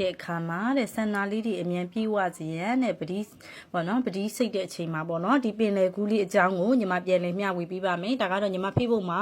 တဲ့အခါမှာတဲ့ဆန္ဒလေးတွေအမြန်ပြေဝစေရန်တဲ့ပတိပေါ့နော်ပတိစိတ်တဲ့အချိန်မှာပေါ့နော်ဒီပင်လယ်ကူးလေးအကြောင်းကိုညီမပြန်လည်မျှဝေပေးပါမယ်ဒါကတော့ညီမ Facebook မှာ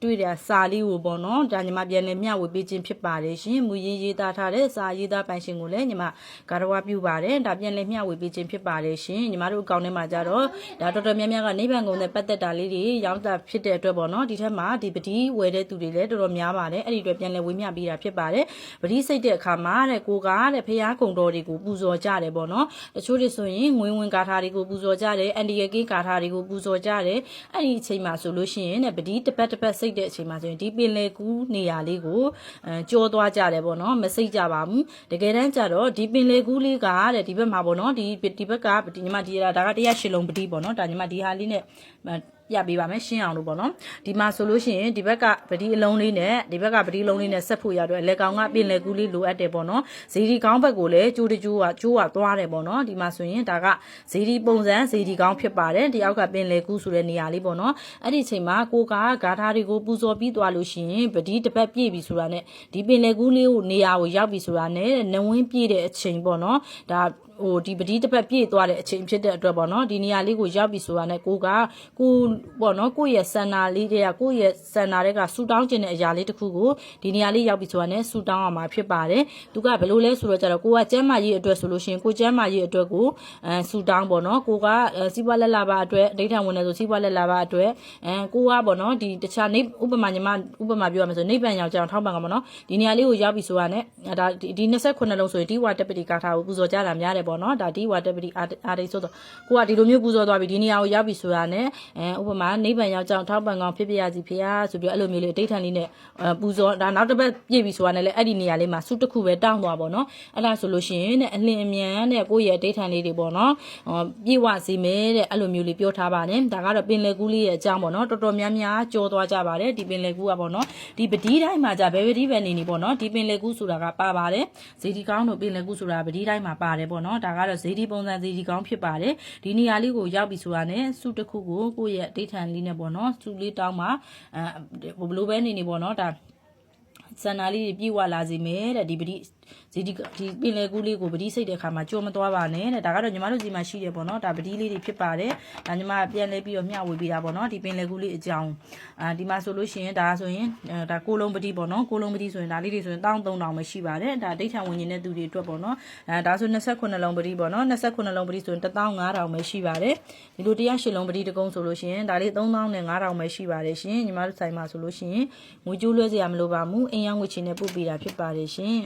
တွေ့တဲ့စာလေးကိုပေါ့နော်ဒါညီမပြန်လည်မျှဝေပေးခြင်းဖြစ်ပါတယ်ရှင်မူရင်းရေးသားထားတဲ့စာရေးသားပိုင်ရှင်ကိုလည်းညီမကာရဝပြုပါတယ်ဒါပြန်လည်မျှဝေပေးခြင်းဖြစ်ပါတယ်ရှင်ညီမတို့အကောင့်ထဲမှာကြတော့ဒါတော်တော်များများကနိဗ္ဗာန်ကုန်တဲ့ပတ်သက်တာလေးတွေရောင်းတာဖြစ်တဲ့အတွက်ပေါ့နော်ဒီထက်မှာဒီပတိဝယ်တဲ့သူတွေလည်းတော်တော်များပါတယ်အဲ့ဒီအတွက်ပြန်လည်ဝေမျှပေးတာဖြစ်ပါတယ်ပတိစိတ်တဲ့အခါမှာတဲ့ကိုကတဲ့ဖရာကုံတော်တွေကိုပူဇော်ကြတယ်ပေါ့နော်တချို့တွေဆိုရင်ငွေဝင်ကာထာတွေကိုပူဇော်ကြတယ်အန်ဒီရကေးကာထာတွေကိုပူဇော်ကြတယ်အဲ့ဒီအချိန်မှာဆိုလို့ရှိရင်တဲ့ပတိတစ်ပတ်စိတ်တဲ့အချိန်မှာဆိုရင်ဒီပင်လေကူးနေရာလေးကိုကြောသွားကြတယ်ပေါ့နော်မစိတ်ကြပါဘူးတကယ်တမ်းကျတော့ဒီပင်လေကူးလေးကတဲ့ဒီဘက်မှာပေါ့နော်ဒီဘက်ကညီမဒီဒါက108လုံးပတိပေါ့နော်ဒါညီမဒီဟာလေးနဲ့ပြပေးပါမယ်ရှင်းအောင်လို့ပေါ့နော်ဒီမှာဆိုလို့ရှိရင်ဒီဘက်ကပတိအလုံးလေးနဲ့ဒီဘက်ကပတိလုံးလေးနဲ့ဆက်ဖို့ရတော့လက်ကောင်ကပင်လယ်ကူးလေးလိုအပ်တယ်ပေါ့နော်ဇီဒီကောင်းဘက်ကိုလည်းကျိုးတကျိုးကသွားတယ်ပေါ့နော်ဒီမှာဆိုရင်ဒါကဇီဒီပုံစံဇီဒီကောင်းဖြစ်ပါတယ်ဒီအောက်ကပင်လယ်ကူးဆိုတဲ့နေရာလေးပေါ့နော်အဲ့ဒီအချိန်မှာကိုကဂါထာတွေကိုပူဇော်ပြီးသွားလို့ရှိရင်ပတိတစ်ပတ်ပြည့်ပြီဆိုတာနဲ့ဒီပင်လယ်ကူးလေးကိုနေရာကိုရောက်ပြီဆိုတာနဲ့နဝင်းပြည့်တဲ့အချိန်ပေါ့နော်ဒါဒီပတိတစ်ပတ်ပြည့်သွားတဲ့အချိန်ဖြစ်တဲ့အတွက်ပေါ့နော်ဒီနေရာလေးကိုရောက်ပြီဆိုတာနဲ့ကိုပေါ့နော်ကိုယ့်ရဲ့စန္နာလေးတွေကကိုယ့်ရဲ့စန္နာတွေကဆူတောင်းခြင်းတဲ့အရာလေးတစ်ခုကိုဒီနေရာလေးရောက်ပြီဆိုတာနဲ့ဆူတောင်းရမှာဖြစ်ပါတယ်သူကဘယ်လိုလဲဆိုတော့ကြတော့ကိုကကျမ်းမာရေးအတွက်ဆိုလို့ရှိရင်ကိုကျမ်းမာရေးအတွက်ကိုဆူတောင်းပေါ့နော်ကိုကစီးပွားလက်လာပါအတွက်ဒိဋ္ဌံဝင်နေဆိုစီးပွားလက်လာပါအတွက်ကိုကပေါ့နော်ဒီတခြားနေဥပမာညီမဥပမာပြောရမယ်ဆိုနိဗ္ဗာန်ရောက်ကြအောင်ထောက်ပံ့ကပေါ့နော်ဒီနေရာလေးကိုရောက်ပြီဆိုတာနဲ့ဒါဒီ29လုံးဆိုရင်ဒီဝါတပတိကာထာကိုပူဇော်ကြတာများတယ်ပေါ့နော်ဒါဒီဝါတပတိအာရိဆိုတော့ကိုကဒီလိုမျိုးပူဇော်သွားပြီဒီနေရာကိုရောက်ပြီဆိုတာနဲ့ဥပမာနိဗ္ဗာန်ရောက်ကြအောင်ထောက်ပံ့ကောင်းဖြစ်ပြရစီဖေဟာဆိုပြီးအဲ့လိုမျိုးလေးဒိဋ္ဌံလေးနဲ့ပူဇော်ဒါနောက်တစ်ပတ်ပြည့်ပြီဆိုတာနဲ့လည်းအဲ့ဒီနေရာလေးမှာစုတစ်ခုပဲတောင်းသွားပေါ့နော်အဲ့ဒါဆိုလို့ရှိရင်တဲ့အလင်းအမြန်တဲ့ကိုယ့်ရဲ့ဒိဋ္ဌံလေးတွေပေါ့နော်ပြည့်ဝစေမယ်တဲ့အဲ့လိုမျိုးလေးပြောထားပါတယ်ဒါကတော့ပင်လယ်ကူးလေးရဲ့အကြောင်းပေါ့နော်တော်တော်များများကြောသွားကြပါတယ်ဒီပင်လယ်ကူးကပေါ့နော်ဒီပတိတိုင်းမှာじゃဘယ်ပတိပဲနေပေါ့နော်ဒီပင်လယ်ကူးဆိုတာကပါပါတယ်ဇေဒီကောင်းတို့ပင်လယ်ကူးဆိုတာပတိတိုင်းမှာပါတယ်ပေါ့နော်ဒါကတော့ဇေဒီပုံစံဇေဒီကောင်းဖြစ်ပါတယ်ဒီနေရာလေးကိုရောက်ပြီဆိုတာနဲ့စုတစ်ခုကိုကိုယ့်ရဲ့ဒိဋ္ဌံလေးနဲ့ပေါ့နော်စုလေးတောင်းမှာဘလို့ပဲနေပေါ့နော်ဒါစန္နာလေးပြေဝလာစေမယ်တဲ့ဒီပတိဒီပင်လယ်ကူးလေးကိုပတိစိတ်တဲ့အခါမှာကြောမသွားပါနဲ့တဲ့ဒါကတော့ညီမတို့ဒီမှာရှိတယ်ပေါ့နော်ဒါပတိလေးတွေဖြစ်ပါတယ်ဒါညီမပြန်လဲပြီးတော့မျှဝေပေးတာပေါ့နော်ဒီပင်လယ်ကူးလေးအကြောင်းဒီမှာဆိုလို့ရှိရင်ဒါဆိုရင်ဒါ6လုံးပတိပေါ့နော်6လုံးပတိဆိုရင်ဒါလေးတွေဆိုရင်13000ပဲရှိပါတယ်ဒါဒိဋ္ဌံဝင်နေတဲ့သူတွေအတွက်ပေါ့နော်ဒါဆို29လုံးပတိပေါ့နော်29လုံးပတိဆိုရင်15000ပဲရှိပါတယ်ဒီလို108လုံးပတိတကုံးဆိုလို့ရှိရင်ဒါလေး3500ပဲရှိပါတယ်ရှင်ညီမတို့ဆိုင်မှာဆိုလို့ရှိရင်ငွေကျိုးလွှဲစရာမလိုပါဘူးအင်ရောင်းငွေချင်နဲ့ပို့ပေးတာဖြစ်ပါတယ်ရှင်